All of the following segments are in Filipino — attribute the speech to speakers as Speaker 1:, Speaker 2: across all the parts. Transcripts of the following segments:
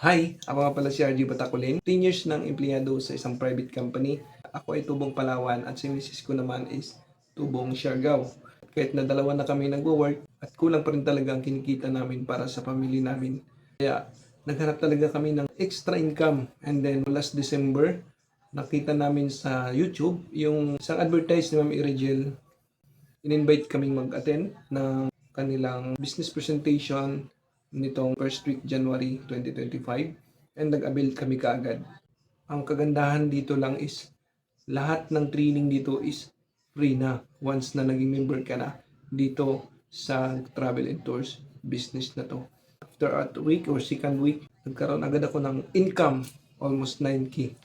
Speaker 1: Hi, ako nga pala si RJ Bataculin. 10 years ng empleyado sa isang private company. Ako ay tubong Palawan at si misis ko naman is tubong Siargao. Kahit na dalawa na kami nagwo-work at kulang pa rin talaga ang kinikita namin para sa pamilya namin. Kaya naghanap talaga kami ng extra income. And then last December, nakita namin sa YouTube yung isang advertise ni Ma'am Irigel. In-invite kaming mag-attend ng kanilang business presentation nitong first week January 2025 and nag-avail kami kaagad. Ang kagandahan dito lang is lahat ng training dito is free na once na naging member ka na dito sa travel and tours business na to. After a week or second week, nagkaroon agad ako ng income almost 9K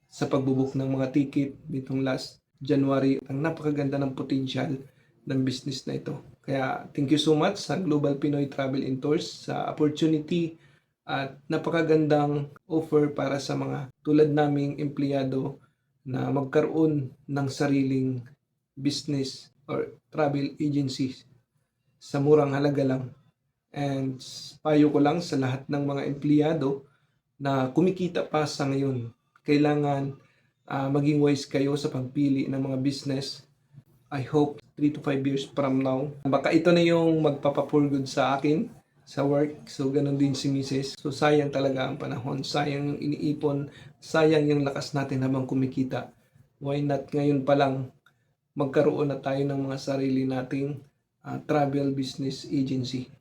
Speaker 1: sa pagbubook ng mga ticket nitong last January. Ang napakaganda ng potential ng business na ito. Kaya thank you so much sa Global Pinoy Travel and Tours sa opportunity at napakagandang offer para sa mga tulad naming empleyado na magkaroon ng sariling business or travel agencies sa murang halaga lang. And payo ko lang sa lahat ng mga empleyado na kumikita pa sa ngayon, kailangan maging wise kayo sa pagpili ng mga business. I hope 3 to 5 years from now, baka ito na yung magpapa-for good sa akin sa work. So, ganun din si Mrs. So, sayang talaga ang panahon. Sayang yung iniipon. Sayang yung lakas natin habang kumikita. Why not ngayon pa lang magkaroon na tayo ng mga sarili nating travel business agency.